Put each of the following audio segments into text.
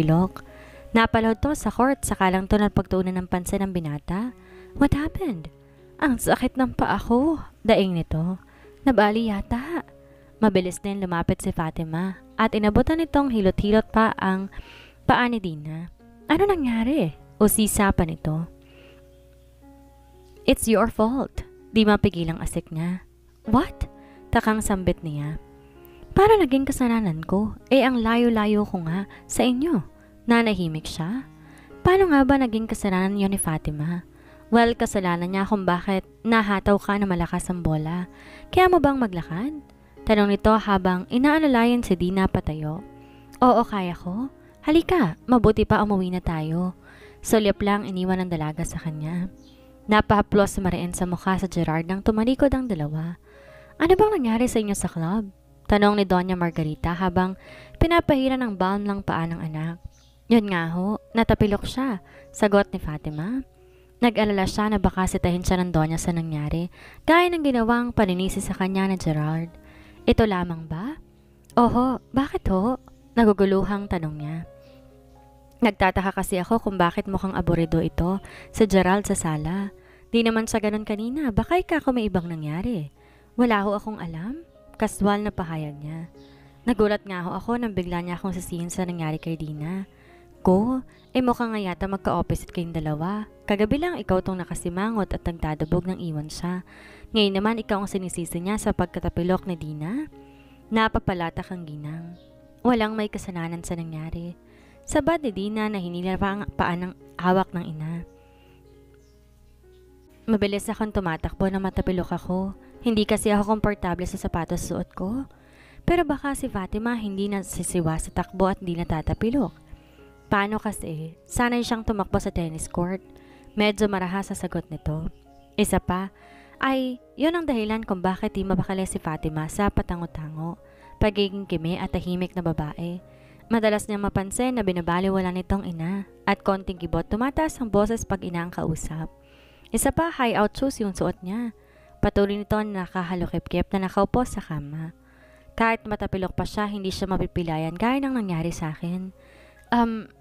pagtapilok. Napalood to sa court sakalang to pagtuunan ng pansin ng binata. What happened? Ang sakit ng paa ko. Daing nito. Nabali yata. Mabilis din lumapit si Fatima at inabutan nitong hilot-hilot pa ang paa ni Dina. Ano nangyari? Usisa pa nito. It's your fault. Di mapigilang asik niya. What? Takang sambit niya. Para naging kasalanan ko, ang layo-layo ko nga sa inyo. Nanahimik siya. Paano nga ba naging kasalanan yun ni Fatima? Well, kasalanan niya kung bakit nahataw ka na malakas ang bola. Kaya mo bang maglakad? Tanong nito habang inaalalayan si Dina patayo. Oo, kaya ko. Halika, mabuti pa umuwi na tayo. Sulyap lang iniwan ng dalaga sa kanya. Napahaplos mariin sa mukha sa Gerard nang tumalikod ang dalawa. Ano bang nangyari sa inyo sa club? Tanong ni Doña Margarita habang pinapahira ng balm ng paa ng anak. Yun nga ho, natapilok siya, sagot ni Fatima. Nag-alala siya na baka sitahin siya ng Doña sa nangyari, gaya ng ginawang paninisi sa kanya ni Gerard. Ito lamang ba? Oho, bakit ho? Naguguluhang tanong niya. Nagtataka kasi ako kung bakit mukhang aburido ito si Gerald sa sala. Di naman siya ganun kanina, baka ikako may ibang nangyari. Wala ho akong alam. Kaswal na pahayag niya. Nagulat nga ho ako nang bigla niya akong sisihin sa nangyari kay Dina. Ko, mukhang nga yata magka-opposite kayong dalawa. Kagabi lang ikaw tong nakasimangot at nagdadabog ng iwan siya. Ngayon naman ikaw ang sinisisi niya sa pagkatapilok ni Dina. Napapalatak ang ginang. Walang may kasalanan sa nangyari. Sabad ni Dina na hinila pa ang paan ng hawak ng ina. Mabilis akong tumatakbo na matapilok ako. Hindi kasi ako komportable sa sapatos suot ko. Pero baka si Fatima hindi nasisiwa sa takbo at di natatapilok. Paano kasi? Sanay siyang tumakbo sa tennis court. Medyo marahas sa sagot nito. Isa pa, yun ang dahilan kung bakit di mapakali si Fatima sa patango-tango, pagiging kimi at tahimik na babae. Madalas niyang mapansin na binabaliwala nitong ina at konting kibot tumataas ang boses pag ina ang kausap. Isa pa, high-out shoes yung suot niya. Patuloy nito na nakahalukip-kip na nakaupo sa kama. Kahit matapilok pa siya, hindi siya mapipilayan gaya ng nangyari sa akin.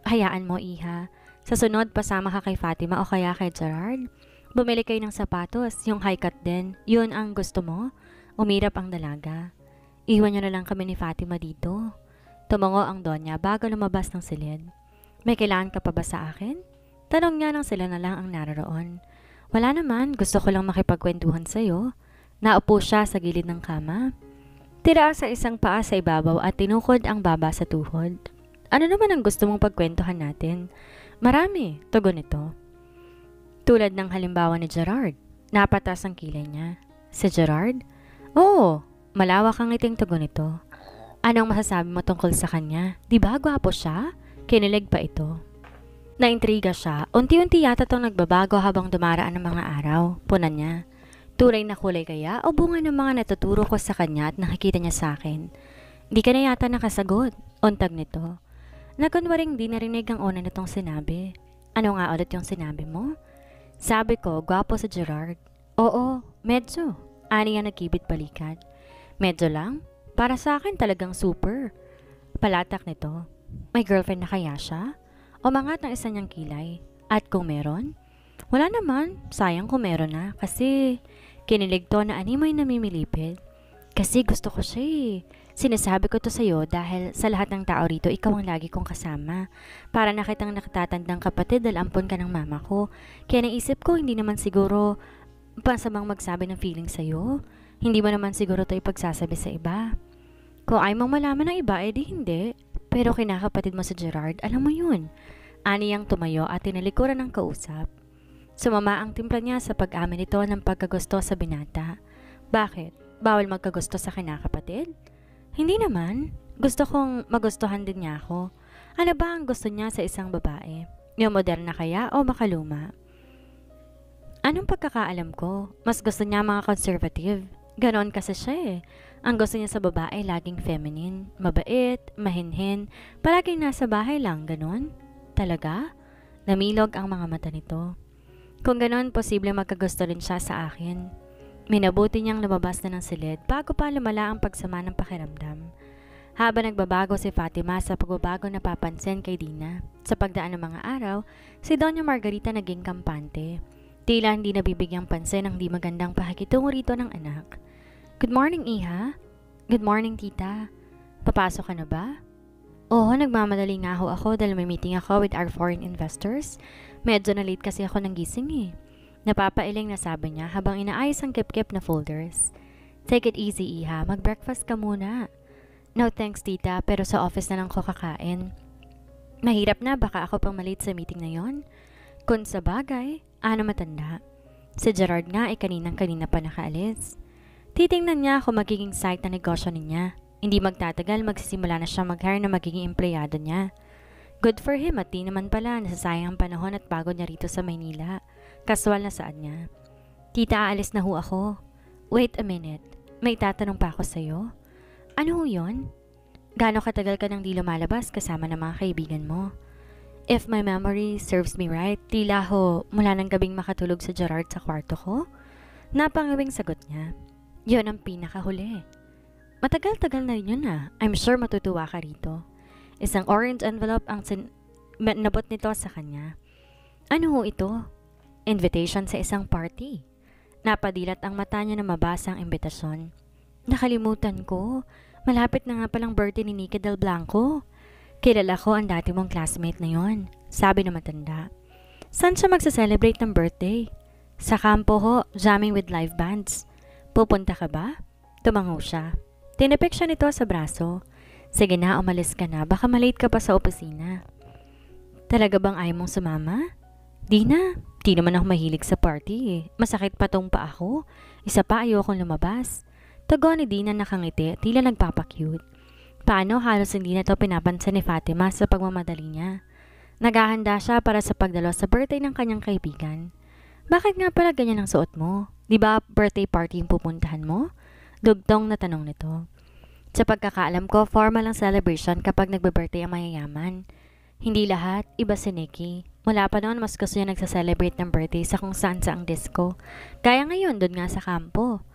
Hayaan mo, iha. Sa sunod, pasama ka kay Fatima o kaya kay Gerard. Bumili kayo ng sapatos, yung high cut din. Yun ang gusto mo? Umirap ang dalaga. Iwan niyo na lang kami ni Fatima dito. Tumango ang Donya bago lumabas ng silid. May kailangan ka pa ba sa akin? Tanong niya nang sila na lang ang naroon. Wala naman, gusto ko lang makipagkwentuhan sa'yo. Naupo siya sa gilid ng kama. Tira sa isang paa sa ibabaw at tinukod ang baba sa tuhod. Ano naman ang gusto mong pagkwentuhan natin? Marami, tugon nito. Tulad ng halimbawa ni Gerard, napatas ang kilay niya. Si Gerard? Oo, malawak ang ngiting tugon nito. Anong masasabi mo tungkol sa kanya? Di ba gwapo siya? Kinilig pa ito. Naintriga siya, unti-unti yata itong nagbabago habang dumaraan ng mga araw, punan niya. Tulay na kulay kaya o bunga ng mga natuturo ko sa kanya at nakikita niya sa akin? Di ka na yata nakasagot, untag nito. Nakunwaring di narinig ang una nitong sinabi. Ano nga ulit yung sinabi mo? Sabi ko, gwapo si Gerard. Oo, medyo. Ani ang nagkibit balikat. Medyo lang? Para sa akin talagang super. Palatak nito. May girlfriend na kaya siya? Umangat ng isa niyang kilay. At kung meron? Wala naman. Sayang kung meron na. Kasi kinilig to na animoy namimilipid. Kasi gusto ko siya eh. Sinasabi ko to sa'yo dahil sa lahat ng tao rito, ikaw ang lagi kong kasama. Para nakitang nakatatandang kapatid dahil ampon ka ng mama ko. Kaya naisip ko hindi naman siguro pasamang magsabi ng feeling sa'yo. Hindi mo naman siguro to ipagsasabi sa iba. Kung ay mong malaman ng iba, edi hindi. Pero kinakapatid mo sa Gerard, alam mo yun. Ani ang tumayo at tinalikuran ng kausap. Sumama ang timpla niya sa pag-amin nito ng pagkagusto sa binata. Bakit? Bawal magkagusto sa kinakapatid? Hindi naman. Gusto kong magustuhan din niya ako. Ano ba ang gusto niya sa isang babae? Yung moderna kaya o makaluma? Anong pagkakaalam ko? Mas gusto niya mga conservative. Ganon kasi siya eh. Ang gusto niya sa babae laging feminine, mabait, mahinhin, palaging nasa bahay lang, ganon? Talaga? Namilog ang mga mata nito. Kung ganon, posible magkagusto rin siya sa akin. Minabuti niyang lumabas na ng silid bago pa lumala ang pagsama ng pakiramdam. Habang nagbabago si Fatima sa pagbabago na papansin kay Dina, sa pagdaan ng mga araw, si Doña Margarita naging kampante. Tila hindi nabibigyang pansin ang di magandang pakikitungo rito ng anak. Good morning, Iha. Good morning, Tita. Papasok ka na ba? Oo, nagmamadali nga ho ako dahil may meeting ako with our foreign investors. Medyo na late kasi ako ng gising eh. Napapailing na sabi niya habang inaayos ang kip-kip na folders. Take it easy, Iha. Mag-breakfast ka muna. No thanks, Tita, pero sa office na lang ko kakain. Mahirap na, baka ako pang malate sa meeting na yon. Kung sa bagay, matanda. Si Gerard nga ay kaninang-kanina pa nakaalis. Titingnan niya kung magiging site na negosyo niya. Hindi magtatagal, magsisimula na siya mag-hire na magiging empleyado niya. Good for him at di naman pala nasasayang ang panahon at pagod niya rito sa Maynila. Kaswal na saan niya. Tita, aalis na ho ako. Wait a minute, may tatanong pa ako sa'yo. Ano ho yun? Gaano katagal ka nang di lumalabas kasama ng mga kaibigan mo? If my memory serves me right, tila ho mula ng gabing makatulog sa Gerard sa kwarto ko? Napangawing sagot niya. Yun ang pinakahuli. Matagal-tagal na rin yun I'm sure matutuwa ka rito. Isang orange envelope ang nabot nito sa kanya. Ano ho ito? Invitation sa isang party. Napadilat ang mata niya na mabasa ang imbitasyon. Nakalimutan ko. Malapit na nga palang birthday ni Nika Del Blanco. Kilala ko ang dati mong classmate na yon, sabi na matanda. Saan siya magsa-celebrate ng birthday? Sa kampo ho, jamming with live bands. Pupunta ka ba? Tumango siya. Tinipik siya nito sa braso. Sige na, umalis ka na. Baka malate ka pa sa opisina. Talaga bang ayaw mong sumama? Di na. Di naman ako mahilig sa party eh. Masakit pa tong pa ako. Isa pa ayokong lumabas. Tugon ni Dina nakangiti, tila nagpapakyut. Paano halos hindi na to pinapansin ni Fatima sa pagmamadali niya. Naghahanda siya para sa pagdalo sa birthday ng kanyang kaibigan. Bakit nga pala ganyan ang suot mo? Di ba birthday party yung pupuntahan mo? Dugtong na tanong nito. Sa pagkakaalam ko, formal ang celebration kapag nagbe-birthday ang mayayaman. Hindi lahat, iba si Nikki. Mula pa noon, mas gusto niya nagsa-celebrate ng birthday sa kung saan sa ang disco. Kaya ngayon, doon nga sa kampo.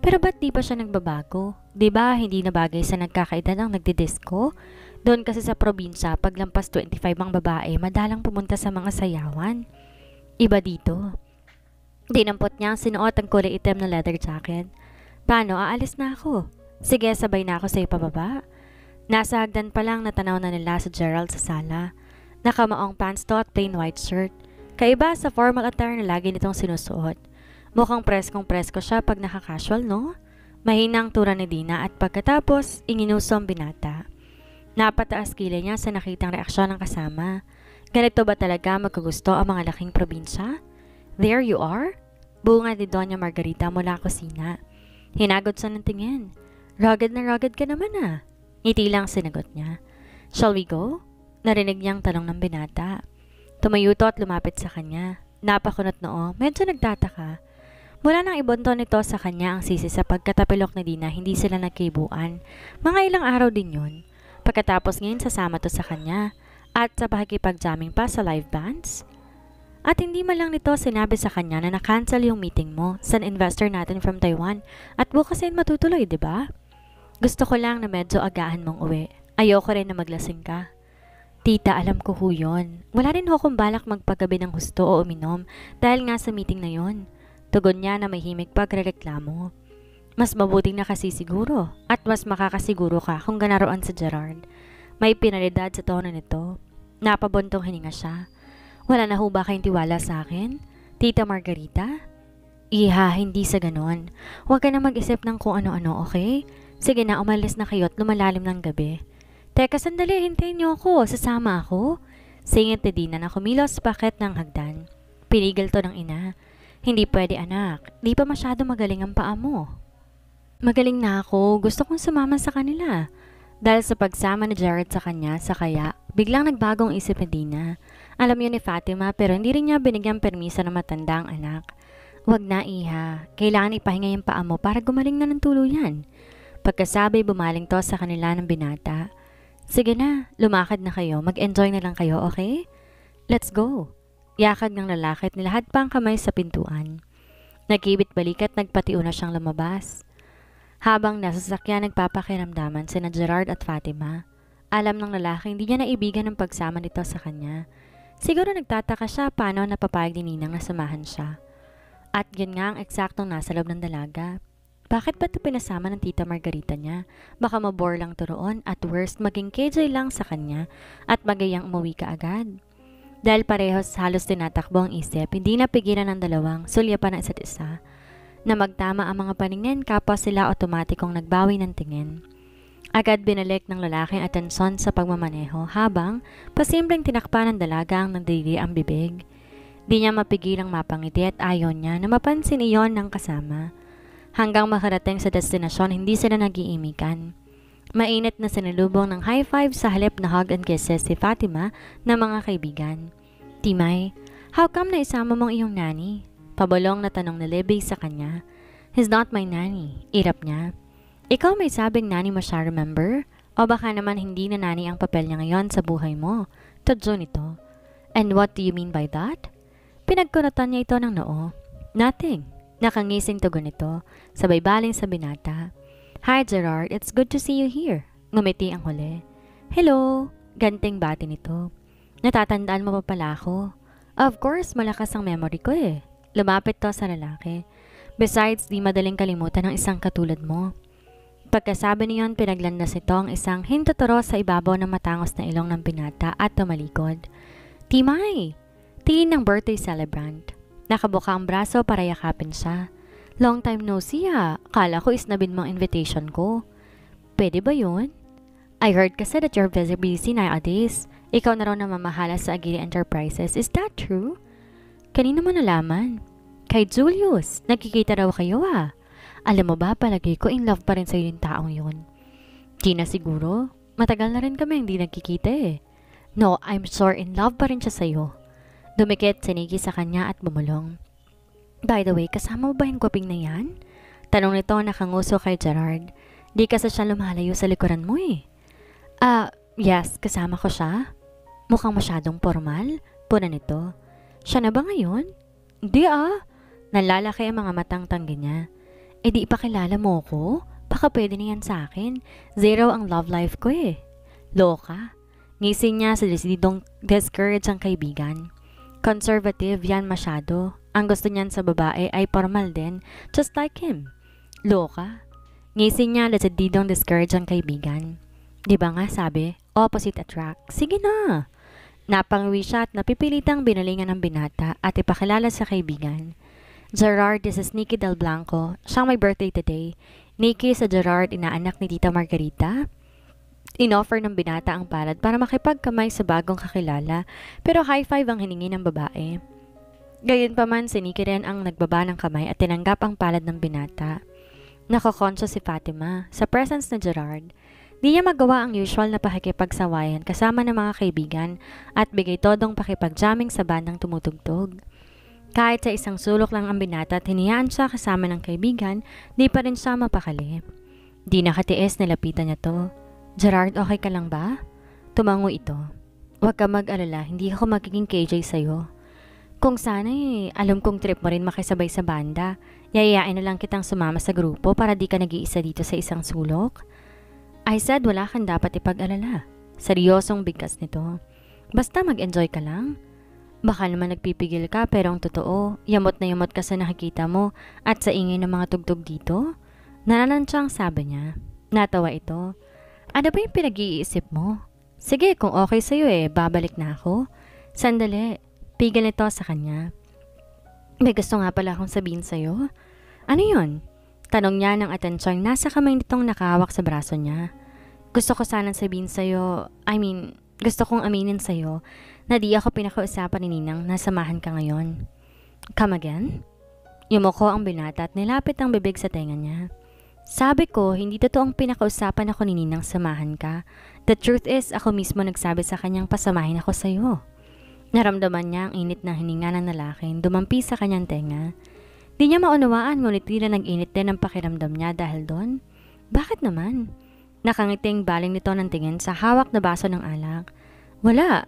Pero ba't di pa siya nagbabago? Diba hindi na bagay sa nagkakaedad ang nagdidisco? Doon kasi sa probinsya, paglampas 25 ang babae, madalang pumunta sa mga sayawan. Iba dito. Dinampot niya ang sinuot ang kulay itim na leather jacket. Paano, aalis na ako? Sige, sabay na ako sa ipababa. Nasa hagdan pa lang natanaw na nila si Gerald sa sala. Nakamaong pants to at plain white shirt. Kaiba sa formal attire na lagi nitong sinusuot. Mukhang preskong-presko siya pag naka-casual, no? Mahinang tura ni Dina at pagkatapos, inginuso ang binata. Napataas kilay niya sa nakitang reaksyon ng kasama. Ganito ba talaga magkagusto ang mga laking probinsya? There you are? Bunga ni Doña Margarita mula kusina. Hinagod siya ng tingin. Rugged na rugged ka naman Ngiti lang sinagot niya. Shall we go? Narinig niyang tanong ng binata. Tumayuto at lumapit sa kanya. Napakunot noo, medyo nagtataka. Mula nang ibonto nito sa kanya ang sisi sa pagkatapilok ni Dina, hindi sila nagkibuan. Mga ilang araw din yun. Pagkatapos ngayon sasama to sa kanya at sa pakikipag-jamming pa sa live bands. At hindi man lang nito sinabi sa kanya na na-cancel yung meeting mo sa investor natin from Taiwan at bukas ay matutuloy, di ba? Gusto ko lang na medyo agahan mong uwi. Ayoko rin na maglasing ka. Tita, alam ko ho yun. Wala rin ho kung balak magpagabi ng husto o uminom dahil nga sa meeting na yon. Tugon niya na may himig pagrereklamo. Mas mabuting na kasi siguro at mas makakasiguro ka kung ganaroon sa Gerard. May pinalidad sa tono nito. Napabuntong hininga siya. Wala na ho ba kayong tiwala sa akin? Tita Margarita? Iha, hindi sa ganon. Huwag ka na mag-isip ng kung ano-ano, okay? Sige na, umalis na kayo at lumalalim ng gabi. Teka, sandali, hintayin niyo ako. Sasama ako? Singit ni Dina na kumilos paket ng hagdan. Pinigil to ng ina. Hindi pwede anak, di pa masyado magaling ang paa mo. Magaling na ako, gusto kong sumama sa kanila. Dahil sa pagsama ni Gerard sa kanya sa kaya, biglang nagbagong isip ni Dina. Alam yun ni Fatima pero hindi rin niya binigyan permisa na matanda ang anak. Wag na Iha, kailangan ipahinga yung paa mo para gumaling na ng tuluyan. Pagkasabi bumaling to sa kanila ng binata. Sige na, lumakad na kayo, mag-enjoy na lang kayo, okay? Let's go. Yakag ng lalaki at nilahad pa ang kamay sa pintuan. Nagkibit balikat nagpatiuna siyang lumabas. Habang nasa sasakyan nagpapakiramdaman sina Gerard at Fatima, alam ng lalaki hindi niya naibigan ang pagsama nito sa kanya. Siguro nagtataka siya paano napapayag ni Ninang na samahan siya. At yun nga ang eksaktong nasa loob ng dalaga. Bakit ba ito pinasama ng tita Margarita niya? Baka mabore lang to roon at worst maging KJ lang sa kanya at magayang umuwi ka agad. Dahil parehos halos tinatakbo ang isip, hindi napigilan ng dalawang sulyapan ng isa't isa. Na magtama ang mga paningin kapwa sila otomatikong nagbawi ng tingin. Agad binalik ng lalaki ang atensyon sa pagmamaneho habang pasimpleng tinakpan ng dalaga ang nagdiri ang bibig. Di niya mapigilang mapangiti at ayaw niya na mapansin iyon ng kasama. Hanggang makarating sa destinasyon, hindi sila nag-iimikan. Mainit na sinalubong ng high five sa halip na hug and kisses si Fatima na mga kaibigan. Timay, how come na isama mong iyong nanny? Pabalong na tanong ni Libby sa kanya. He's not my nanny, irap niya. Ikaw may sabing nanny mo siya, remember? O baka naman hindi na nanny ang papel niya ngayon sa buhay mo. Tadyo nito. And what do you mean by that? Pinagkunatan niya ito ng noo. Nothing. Nakangising tugon nito, sabay baling sa binata. Hi Gerard, it's good to see you here. Ngumiti ang huli. Hello, ganting bati nito. Natatandaan mo pa pala ako? Of course, malakas ang memory ko eh. Lumapit to sa lalaki. Besides, di madaling kalimutan ng isang katulad mo. Pagkasabi niyon, pinaglandas ito ang isang hintuturo sa ibabaw ng matangos na ilong ng binata at tumalikod. Timay! Tiin ng birthday celebrant. Nakabuka ang braso para yakapin siya. Long time no see ha. Kala ko isnabin mo ang invitation ko. Pwede ba yun? I heard kasi that you're very busy nowadays. Ikaw na raw na mamahala sa Aguirre Enterprises. Is that true? Kanina mo nalaman? Kay Julius. Nagkikita raw kayo ah. Alam mo ba, palagi ko in love pa rin sa'yo yung taong yun. Di na siguro. Matagal na rin kami hindi nagkikita eh. No, I'm sure in love pa rin siya sa'yo. Dumikit, sinigi sa kanya at bumulong. By the way, kasama mo ba yung gwaping na yan? Tanong nito nakanguso kay Gerard. Di kasi siya lumalayo sa likuran mo eh. Yes, kasama ko siya. Mukhang masyadong formal. Puna nito. Siya na ba ngayon? Di Nalalaki ang mga matang tanggi niya. Eh di ipakilala mo ko? Baka pwede na yan sa akin. Zero ang love life ko eh. Loka. Ngising niya sa desidong discourage ang kaibigan. Conservative yan masyado. Ang gusto niyan sa babae ay formal din, just like him. Loka. Ngising niya desidong discourage ang kaibigan. Di ba nga sabi, opposite attract. Sige na. Napangwi siya at napipilitang binalingan ng binata at ipakilala sa kaibigan. Gerard, this is Nikki Del Blanco. Siyang may birthday today. Nikki sa Gerard, inaanak ni Tita Margarita. Inoffer ng binata ang palad para makipagkamay sa bagong kakilala, pero high five ang hiningi ng babae. Gayunpaman, si Nikki rin ang nagbaba ng kamay at tinanggap ang palad ng binata. Nakokonsyo si Fatima sa presence ni Gerard. Di niya magawa ang usual na pakikipagsawayan kasama ng mga kaibigan at bigay todong pakipagjamming sa bandang tumutugtog. Kahit sa isang sulok lang ang binata at hiniyaan siya kasama ng kaibigan, di pa rin siya mapakali. Di nakatiis, nilapitan niya to. Gerard, okay ka lang ba? Tumango ito. Huwag ka mag-alala, hindi ako magiging KJ sa'yo. Kung sana alam kong trip mo rin makisabay sa banda, yayayain na lang kitang sumama sa grupo para di ka nag-iisa dito sa isang sulok. I said wala kang dapat ipag-alala. Seryosong bigkas nito. Basta mag-enjoy ka lang. Baka naman nagpipigil ka pero ang totoo, yamot na yamot ka sa nakikita mo at sa ingay ng mga tugtog dito. Nananansyang sabi niya. Natawa ito. Ano ba yung pinag-iisip mo? Sige, kung okay sa'yo babalik na ako. Sandali, pigil nito sa kanya. May gusto nga pala akong sabihin sa'yo. Ano yun? Tanong niya ng atensyong nasa kamay nitong nakahawak sa braso niya. Gusto ko sanang sabihin sa'yo, gusto kong aminin sa'yo na di ako pinakausapan ni Ninang na samahan ka ngayon. Come again? Yumuko ang binata at nilapit ang bibig sa tenga niya. Sabi ko, hindi totoong pinakausapan ako ni Ninang samahan ka. The truth is, ako mismo nagsabi sa kanyang pasamahin ako sa'yo. Naramdaman niya ang init ng hininga ng lalaki, dumampi sa kanyang tenga. Di niya maunawaan, ngunit tila nag-init din ang pakiramdam niya dahil doon. Bakit naman? Nakangiting baling nito ng tingin sa hawak na baso ng alak. Wala,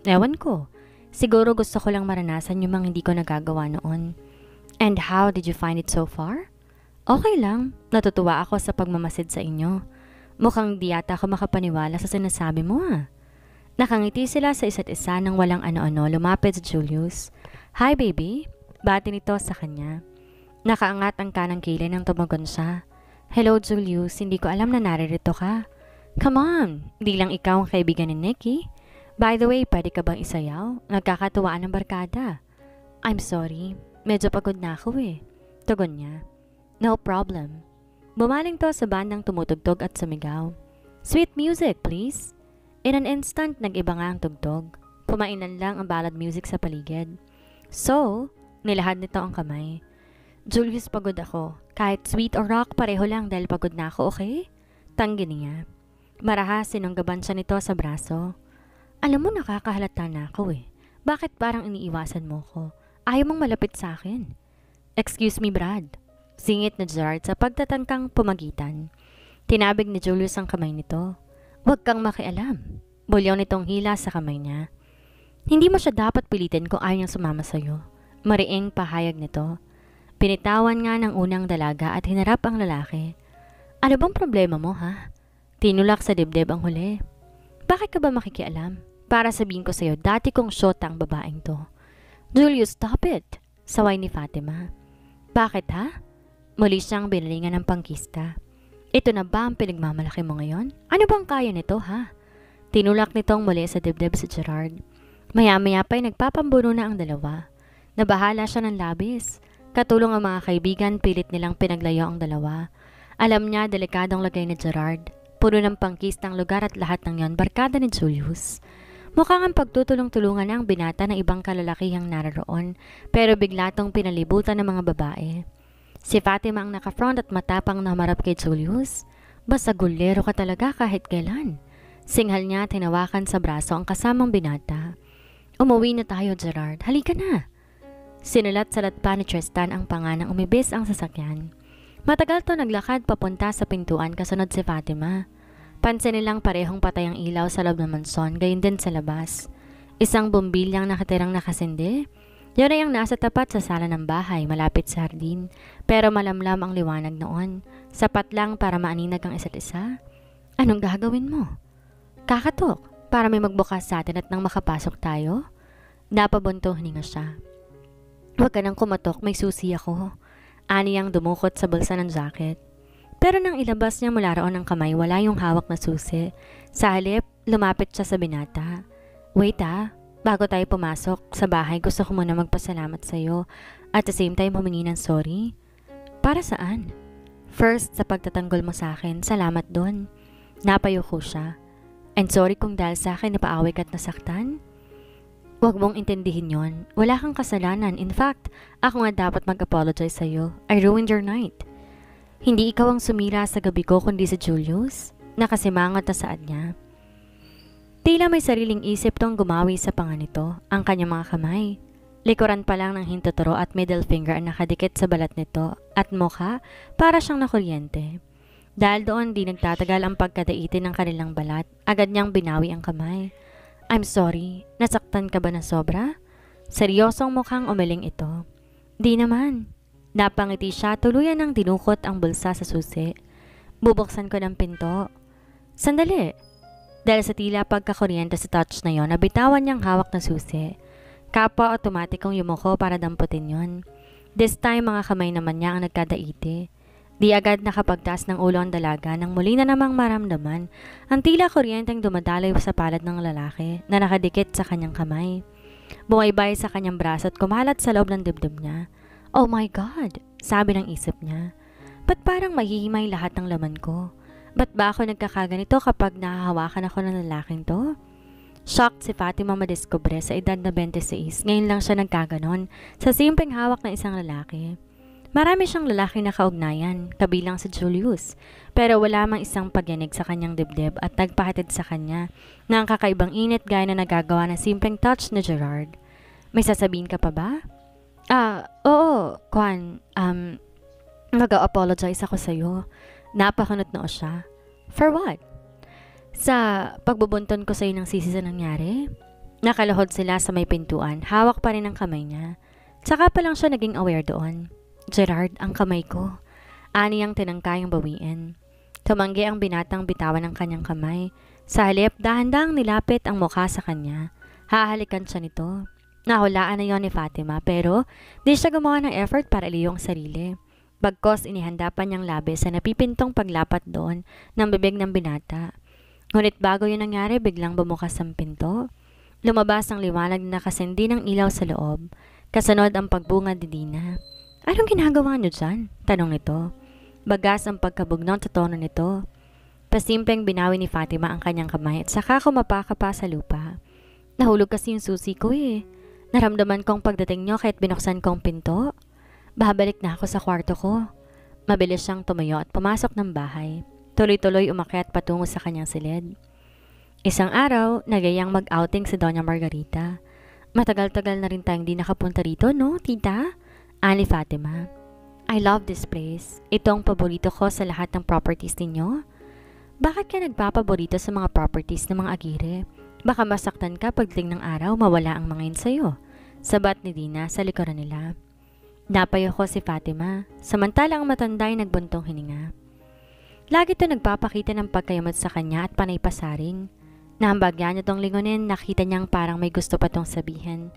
ewan ko. Siguro gusto ko lang maranasan yung mga hindi ko nagagawa noon. And how did you find it so far? Okay lang, natutuwa ako sa pagmamasid sa inyo. Mukhang di yata ako makapaniwala sa sinasabi mo ah. Nakangiti sila sa isa't isa nang walang ano-ano lumapit si Julius. Hi baby, bati nito sa kanya. Nakaangat ang kanang kilay nang tumagon siya. Hello Julius, hindi ko alam na naririto ka. Come on, di lang ikaw ang kaibigan ni Nikki. By the way, pwede ka bang isayaw? Nagkakatuwaan ng barkada. I'm sorry, medyo pagod na ako eh. Tugon niya. No problem. Bumaling to sa bandang tumutugtog at sumigaw. Sweet music, please. In an instant, nag-iba nga ang tugtog. Pumainan lang ang ballad music sa paligid. So, nilahad nito ang kamay. Julius, pagod ako. Kahit sweet or rock, pareho lang dahil pagod na ako, okay? Tanggi niya. Marahas, sinunggaban siya nito sa braso. Alam mo, nakakahalata na ako eh. Bakit parang iniiwasan mo ko? Ayaw mong malapit sa akin. Excuse me, Brad. Singit na Gerard sa pagtatangkang pumagitan. Tinabig ni Julius ang kamay nito. Huwag kang makialam. Bulyaw nitong hila sa kamay niya. Hindi mo siya dapat pilitin kung ayaw niyang sumama sa'yo. Mariing pahayag nito. Pinitawan nga ng unang dalaga at hinarap ang lalaki. Ano bang problema mo ha? Tinulak sa dibdib ang huli. Bakit ka ba makikialam? Para sabihin ko sa'yo, dati kong shota ang babaeng to. Julius, stop it! Saway ni Fatima. Bakit ha? Muli siyang binalingan ng pangkista. Ito na ba ang pinagmamalaki mo ngayon? Ano bang kaya nito ha? Tinulak nitong muli sa dibdib si Gerard. Maya-maya pa'y nagpapambuno na ang dalawa. Nabahala siya ng labis. Katulong ang mga kaibigan, pilit nilang pinaglayo ang dalawa. Alam niya, delikadong lagay ni Gerard. Puno ng pangkistang lugar at lahat ng yon barkada ni Julius. Mukhang ang pagtutulong-tulungan ang binata ng ibang kalalakihang naroon, pero bigla tong pinalibutan ng mga babae. Si Fatima ang naka-front at matapang na humarap kay Julius. Basta gulero ka talaga kahit kailan. Singhal niya at hinawakan sa braso ang kasamang binata. Umuwi na tayo, Gerard. Halika na. Sinulat-salat pa ni Tristan ang panganang umibis ang sasakyan. Matagal to naglakad papunta sa pintuan kasunod si Fatima. Pansin nilang parehong patay ang ilaw sa loob ng mansyon, gayon din sa labas. Isang bumbilyang nakatirang nakasindi. Yun ay ang nasa tapat sa sala ng bahay, malapit sa hardin. Pero malamlam ang liwanag noon. Sapat lang para maaninag ang isa't isa. Anong gagawin mo? Kakatok, para may magbukas sa atin at nang makapasok tayo? Napabunto hininga siya. Huwag ka nang kumatok, may susi ako. Ani ang dumukot sa bulsa ng jacket. Pero nang ilabas niya mula roon ang kamay, wala yung hawak na susi. Sa halip, lumapit siya sa binata. Wait bago tayo pumasok sa bahay, gusto ko muna magpasalamat sa'yo at the same time humingi ng sorry. Para saan? First, sa pagtatanggol mo sa akin, salamat doon. Napayuko siya. And sorry kung dahil sa akin napaaway ka at nasaktan. Huwag mong intindihin yon. Wala kang kasalanan. In fact, ako nga dapat mag-apologize sa'yo. I ruined your night. Hindi ikaw ang sumira sa gabi ko kundi si Julius. Nakasimangot na saad niya. Tila may sariling isip tong gumawi sa panga nito, ang kanyang mga kamay. Likuran pa lang ng hintuturo at middle finger ang nakadikit sa balat nito at mukha para siyang nakuryente. Dahil doon di nagtatagal ang pagkadaitin ng kanilang balat, agad niyang binawi ang kamay. I'm sorry, nasaktan ka ba na sobra? Seryosong mukhang umiling ito. Di naman. Napangiti siya, tuluyan ng dinukot ang bulsa sa susi. Bubuksan ko ng pinto. Sandali. Dahil sa tila pagkakuryente sa touch na yon, nabitawan niyang hawak na susi. Kapwa otomatikong yumuko para damputin yon. This time, mga kamay naman niya ang nagkadaiti. Di agad nakapagtaas ng ulo ang dalaga nang muli na namang maramdaman ang tila kuryenteng dumadaloy sa palad ng lalaki na nakadikit sa kanyang kamay. Bumaybay sa kanyang braso at kumalat sa loob ng dibdib niya. Oh my God! Sabi ng isip niya. Ba't parang mahihimay lahat ng laman ko? Ba't ba ako nagkakaganito kapag nahahawakan ako ng lalaking to? Shocked si Fatima madiskubre sa edad na 26. Ngayon lang siya nagkaganon sa simpleng hawak ng isang lalaki. Marami siyang lalaki na kaugnayan, kabilang si Julius. Pero wala mang isang pagyanig sa kanyang dibdib at nagpahatid sa kanya na ang kakaibang init gaya na nagagawa ng simpleng touch ni Gerard. May sasabihin ka pa ba? Oo, Kwan. Mag-apologize ako sa'yo. Napakunot noo siya. For what? Sa pagbubunton ko sa'yo ng sisi sa nangyari? Nakalahod sila sa may pintuan. Hawak pa rin ang kamay niya. Tsaka pa lang siya naging aware doon. Gerard, ang kamay ko. Ani ang tinangkayang bawiin. Tumanggi ang binatang bitawan ng kanyang kamay. Sa halip, dahan-dahang nilapit ang mukha sa kanya. Hahalikan siya nito. Nahulaan na yon ni Fatima pero di siya gumawa ng effort para iliyo ang sarili. Bagkos inihanda pa niyang labis sa napipintong paglapat doon ng bibig ng binata. Ngunit bago yun nangyari, biglang bumukas ang pinto. Lumabas ang liwanag na nakasindi ng ilaw sa loob. Kasunod ang pagbungad ni Dina. "Anong ginagawa niyo dyan?" tanong nito. Bagas ang pagkabugnaw sa tono nito. Pasimpleng binawi ni Fatima ang kanyang kamay at saka kumapaka pa sa lupa. "Nahulog kasi yung susi ko eh. Naramdaman kong pagdating niyo kahit binuksan kong pinto. Babalik na ako sa kwarto ko." Mabilis siyang tumayo at pumasok ng bahay. Tuloy-tuloy umakyat patungo sa kanyang silid. Isang araw, nagayang mag-outing si Doña Margarita. "Matagal-tagal na rin tayong di nakapunta rito, no, tita?" ani Fatima. "I love this place. Ito ang paborito ko sa lahat ng properties ninyo." "Bakit ka nagpapaborito sa mga properties ng mga Aguirre? Baka masaktan ka pagdating ng araw mawala ang mga yun sa'yo," sabat ni Dina sa likuran nila. Napayo ko si Fatima, samantalang ang matanda ay nagbuntong hininga. Lagi ito nagpapakita ng pagkayamot sa kanya at panay pasaring. Nahambagyan niya tong lingunin, nakita niyang parang may gusto pa tong sabihin.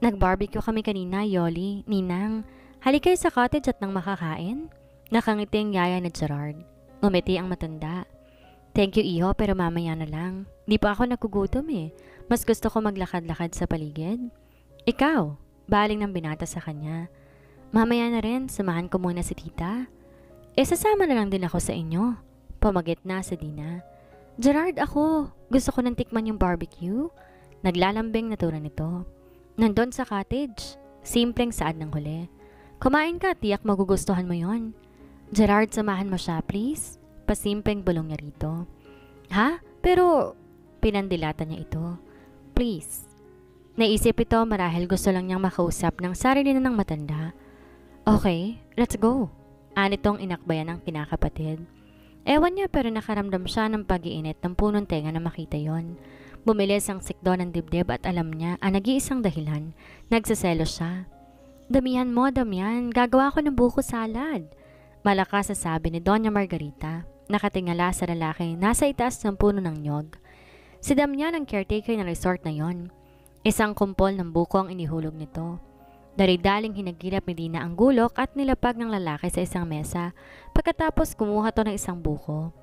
"Nag-barbecue kami kanina, Yoli, Ninang. Halik kayo sa cottage at nang makakain?" Nakangiting yaya ni Gerard. Umiti ang matanda. "Thank you, iho, pero mamaya na lang. Di pa ako nagugutom eh. Mas gusto ko maglakad-lakad sa paligid." "Ikaw?" baling ng binata sa kanya. "Mamaya na rin, samahan ko muna si tita." "Sasama na lang din ako sa inyo." Pumagit na si Dina. "Gerard, ako. Gusto ko nang tikman yung barbecue." Naglalambing na tura nito. "Nandun sa cottage." Simpleng saad ng huli. "Kumain ka, tiyak magugustuhan mo yon." "Gerard, samahan mo siya, please." Pasimpleng bulong niya rito. "Ha? Pero..." Pinandilatan niya ito. "Please." Naisip ito marahil gusto lang niyang makausap ng sarili na ng matanda. "Okay, let's go." Anitong inakbayan ng kinakapatid. Ewan niya pero nakaramdam siya ng pag-iinit ng punong tenga na makita yon. Bumilis ang sikdo ng dibdib at alam niya ang nag-iisang dahilan. Nagsaselos siya. "Damihan mo, Damian. Gagawa ko ng buko salad." Malakas sa sabi ni Doña Margarita. Nakatingala sa lalaki nasa itaas ng puno ng nyog. Si Damian ang caretaker ng resort na yon. Isang kumpol ng buko ang inihulog nito. Dali-daling hinagilap ni Dina ang gulok at nilapag ng lalaki sa isang mesa. Pagkatapos kumuha to ng isang buko.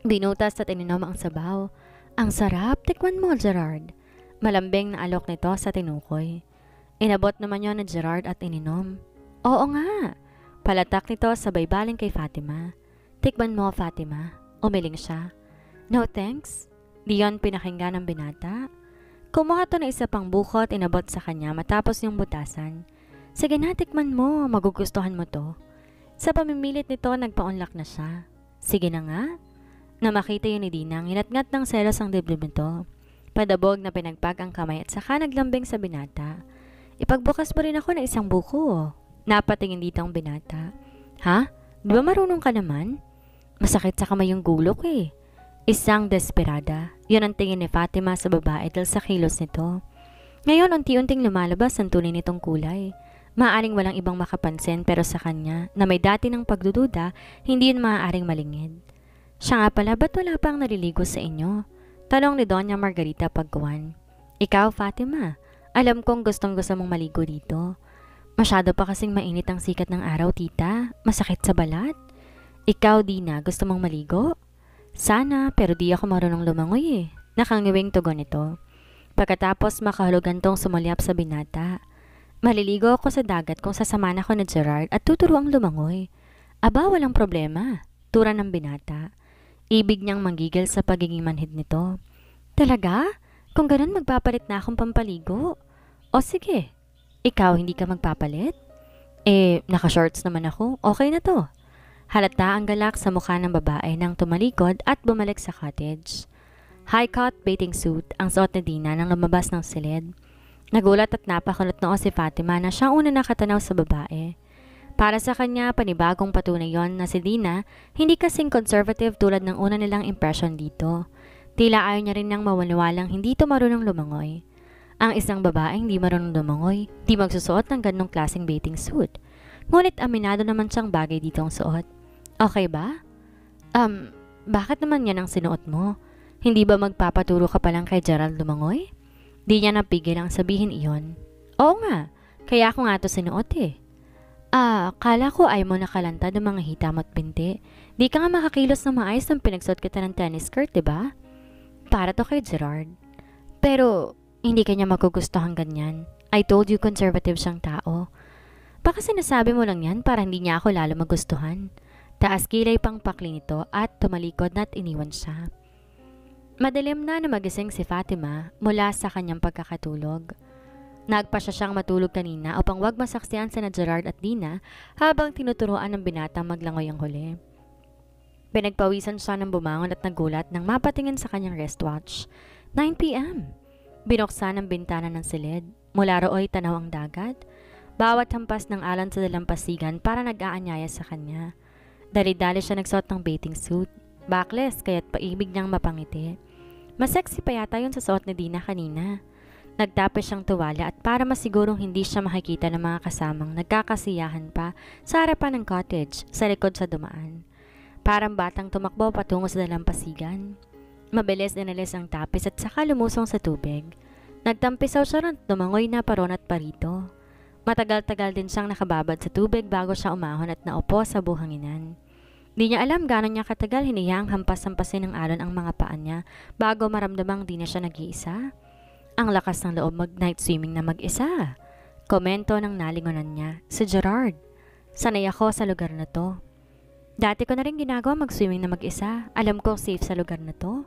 Binutas at ininom ang sabaw. "Ang sarap, tikman mo, Gerard." Malambing na alok nito sa tinukoy. Inabot naman yon ni Gerard at ininom. "Oo nga." Palatak nito sabay baling kay Fatima. "Tikman mo, Fatima." Umiling siya. "No thanks." Diyon pinakinggan ng binata. Kumuha to na isa pang buko at inabot sa kanya matapos yung butasan. "Sige na, tikman mo. Magugustuhan mo to." Sa pamimilit nito, nagpaunlak na siya. "Sige na nga." Na makita yun ni Dinang, hinatngat ng selos ang dibdib nito. Padabog na pinagpag ang kamay at saka naglambing sa binata. "Ipagbukas mo rin ako ng isang buko." Napatingin dito ang binata. "Ha? Di ba marunong ka naman?" "Masakit sa kamay yung gulok eh." Isang desperada. Yun ang tingin ni Fatima sa babae dahil sa kilos nito. Ngayon, unti-unting lumalabas ang tunay nitong kulay. Maaaring walang ibang makapansin pero sa kanya, na may dati ng pagdududa, hindi yun maaaring malingid. "Siya nga pala, ba't wala pang naliligo sa inyo?" tanong ni Doña Margarita pagkuhan. "Ikaw, Fatima, alam kong gustong-gusto mong maligo dito." "Masyado pa kasing mainit ang sikat ng araw, tita. Masakit sa balat." "Ikaw, Dina, gusto mong maligo?" "Sana, pero di ako marunong lumangoy eh." Nakangiwing tugon nito. Pagkatapos makahulugan tong sumulyap sa binata. "Maliligo ako sa dagat kung sasamahan ako ni Gerard at tuturuang lumangoy." "Aba, walang problema." Tura ng binata. Ibig niyang manggigil sa pagiging manhid nito. "Talaga? Kung ganun magpapalit na akong pampaligo." "O sige, ikaw hindi ka magpapalit?" Naka-shorts naman ako. Okay na to." Halata ang galak sa mukha ng babae nang tumalikod at bumalik sa cottage. High-cut bathing suit ang suot ni Dina nang lumabas ng silid. Nagulat at napakunot noo si Fatima na siyang una nakatanaw sa babae. Para sa kanya, panibagong patunay yon na si Dina hindi kasing conservative tulad ng una nilang impression dito. Tila ayaw niya rin nang mawaniwalang hindi ito marunong lumangoy. Ang isang babaeng di marunong lumangoy, di magsusuot ng ganong klaseng bathing suit. Ngunit aminado naman siyang bagay dito ang suot. Okay ba? Bakit naman yan ang sinuot mo? Hindi ba magpapaturo ka palang kay Gerald lumangoy? Di niya napigil ang sabihin iyon. Oo nga, kaya ako nga to sinuot eh. Kala ko ay mo nakalantad ng mga hitam at binti. Di ka nga makakilos ng maayos nang pinagsuot kita ng tennis skirt, diba? Para to kay Gerard. Pero, hindi kanya magugustuhan ganyan. I told you conservative siyang tao. Baka sinasabi mo lang yan para hindi niya ako lalo magustuhan. Taas kilay pang pakli nito at tumalikod na't iniwan siya. Madilim na magising si Fatima mula sa kanyang pagkakatulog. Nagpa siya siyang matulog kanina upang wag masaksihan sina Gerard at Dina habang tinuturuan ng binatang maglangoy ang huli. Pinagpawisan siya ng bumangon at nagulat nang mapatingin sa kanyang wristwatch. 9 p.m. Binuksan ang bintana ng silid. Mula rooy tanaw ang dagat. Bawat hampas ng alon sa dalampasigan para nag-aanyaya sa kanya. Dali-dali siya nagsuot ng bathing suit. Backless kaya't paibig niyang mapangiti. Mas sexy pa yata yun sa suot ni Dina kanina. Nagtapos siyang tuwala at para masigurong hindi siya makikita ng mga kasamang nagkakasiyahan pa sa harapan ng cottage sa likod sa dumaan. Parang batang tumakbo patungo sa dalampasigan. Mabilis inalis ang tapis at saka lumusong sa tubig. Nagtampisaw siya ron at lumangoy na paron at parito. Matagal-tagal din siyang nakababad sa tubig bago siya umahon at naupo sa buhanginan. Di niya alam gano'n niya katagal hinihang hampas-hampasin ng alon ang mga paa niya bago maramdamang di na siya nag-iisa. Ang lakas ng loob mag-night swimming na mag-isa. Komento ng nalingonan niya, si Gerard. Sanay ako sa lugar na to. Dati ko na rin ginagawa mag-swimming na mag-isa. Alam kong safe sa lugar na to.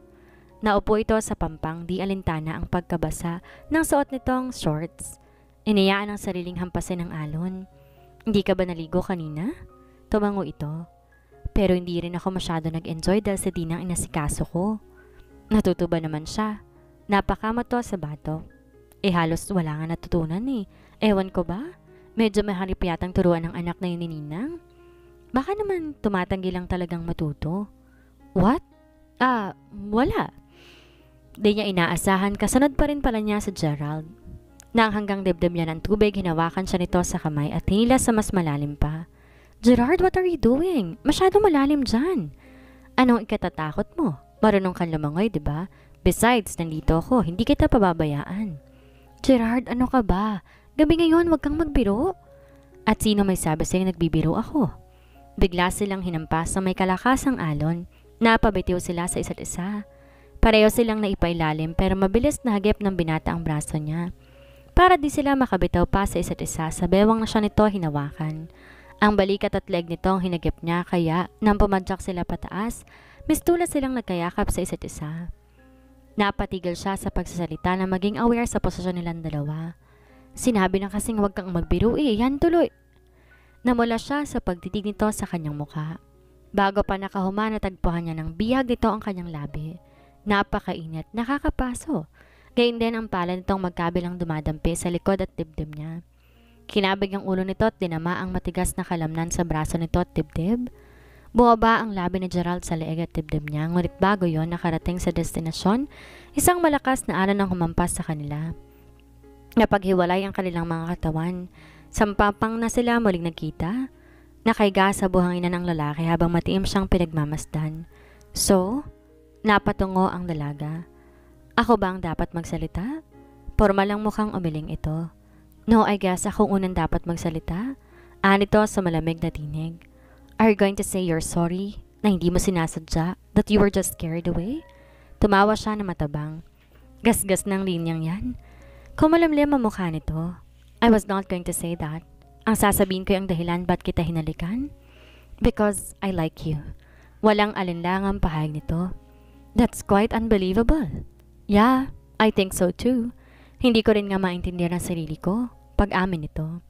Naupo ito sa pampang di alintana ang pagkabasa ng suot nitong shorts. Iniyaan ang sariling hampasin ng alon. Hindi ka ba naligo kanina? Tumango ito. Pero hindi rin ako masyado nag-enjoy dahil sa dinang inasikaso ko. Natutuba naman siya. Napakamato sa bato. Halos wala nga natutunan eh. Ewan ko ba? Medyo maharip yatang turuan ng anak na yun ni Ninang. Baka naman tumatanggi lang talagang matuto. What? Wala. Di niya inaasahan kasunod pa rin pala niya sa Gerald. Nang hanggang dibdib niya ng tubig, hinawakan siya nito sa kamay at hinila sa mas malalim pa. Gerard, what are you doing? Masyado malalim dyan. Anong ikatatakot mo? Marunong kang lumangoy, diba? Besides, nandito ako, hindi kita pababayaan. Gerard, ano ka ba? Gabi ngayon, wag kang magbiro. At sino may sabi sa'yo nagbibiro ako? Bigla silang hinampas sa may kalakasang alon. Napabitiw sila sa isa't isa. Pareho silang naipailalim pero mabilis na hagip ng binata ang braso niya. Para di sila makabitaw pa sa isa't isa, sa bewang na siya nito hinawakan. Ang balikat at leg nito ang hinagip niya kaya nang pumadyak sila pataas, mistula silang nagkayakap sa isa't isa. Napatigil siya sa pagsasalita na maging aware sa posisyon nilang dalawa. Sinabi na kasing huwag kang magbiro yan tuloy. Namula siya sa pagtitig nito sa kanyang mukha. Bago pa nakahuma natagpuan niya ng bihag nito ang kanyang labi. Napakainit, nakakapaso. Gayun din ang pala nitong magkabilang dumadampi sa likod at dibdib niya. Kinabig ang ulo nito at dinama ang matigas na kalamnan sa braso nito at dibdib. Bumaba ang labi ni Gerald sa leeg at dibdib niya, ngunit bago yon nakarating sa destinasyon, isang malakas na alon ang humampas sa kanila. Napaghiwalay ang kanilang mga katawan. Sampapang na sila muling nagkita. Nakaiga sa buhanginan ng lalaki habang matiim siyang pinagmamasdan. So, napatungo ang dalaga. Ako ba ang dapat magsalita? Pormal lang mukhang umiling ito. No, I guess akong unang dapat magsalita. Anito sa malamig na tinig. Are you going to say you're sorry na hindi mo sinasadya, that you were just carried away? Tumawa siya na matabang. Gasgas ng linyang yan. Kumalamlim ang mukha nito. I was not going to say that. Ang sasabihin ko yung dahilan ba't kita hinalikan? Because I like you. Walang alinlangang pahayag nito. That's quite unbelievable. Yeah, I think so too. Hindi ko rin nga maintindihan ang sarili ko pag-amin nito.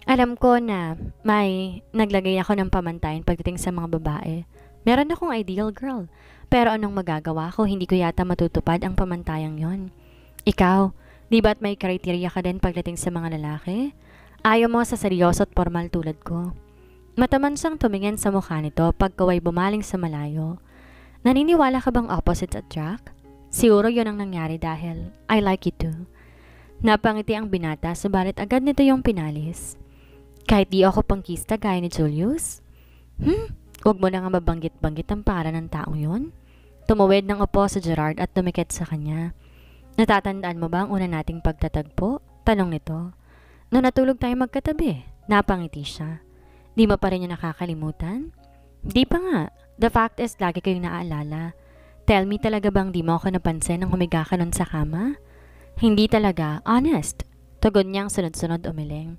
Alam ko na may naglagay ako ng pamantayan pagdating sa mga babae. Meron akong ideal girl. Pero anong magagawa ko, hindi ko yata matutupad ang pamantayang yon. Ikaw, di ba't may kriteria ka din pagdating sa mga lalaki? Ayaw mo sa seryoso at formal tulad ko. Mataman siyang tumingin sa mukha nito pagkaway bumaling sa malayo. Naniniwala ka bang opposites attract? Siguro yon ang nangyari dahil I like you too. Napangiti ang binata subalit agad nito yung pinalis. Kahit di ako pangkista gaya ni Julius? Huwag mo na nga mabanggit-banggit ang pangalan ng taong yun. Tumawid ng upo sa Gerard at tumikit sa kanya. Natatandaan mo ba ang una nating pagtatagpo? Tanong nito. Noong natulog tayo magkatabi, napangiti siya. Di mo pa rin niya nakakalimutan? Di pa nga. The fact is, lagi kayong naaalala. Tell me, talaga bang di mo ako napansin nang humiga ka nun sa kama? Hindi talaga. Honest. Tugon niyang sunod-sunod umiling.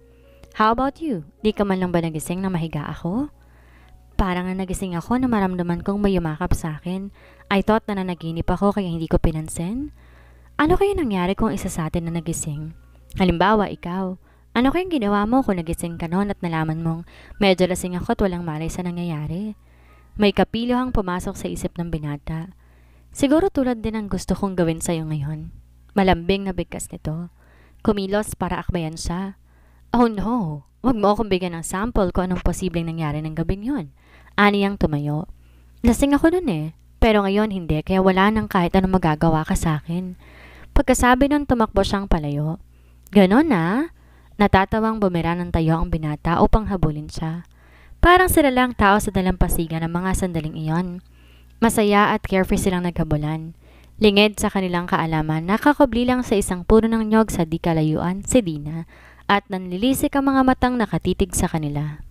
How about you? Di ka man lang ba nagising na mahiga ako? Parang na nagising ako na maramdaman kong may yumakap sa akin. I thought na nanaginip ako kaya hindi ko pinansin. Ano kaya nangyari kung isa sa atin na nagising? Halimbawa, ikaw. Ano kayang ginawa mo kung nagising ka noon at nalaman mong medyo lasing ako at walang malay sa nangyayari? May kapiluhang pumasok sa isip ng binata. Siguro tulad din ang gusto kong gawin sa'yo ngayon. Malambing na bigkas nito. Kumilos para akbayan siya. Oh no, wag mo akong bigyan ng sample kung anong posibleng nangyari ng gabing yon. Aniyang tumayo. Lasing ako nun eh, pero ngayon hindi kaya wala nang kahit anong magagawa ka sa akin. Pagkasabi nun tumakbo siyang palayo. Ganon na? Natatawang bumira ng tayo ang binata upang habulin siya. Parang sila lang tao sa dalampasigan ng mga sandaling iyon. Masaya at carefree silang naghabulan. Lingid sa kanilang kaalaman, nakakabli lang sa isang puno ng nyog sa di kalayuan si Dina at nanlilisik ang mga matang nakatitig sa kanila.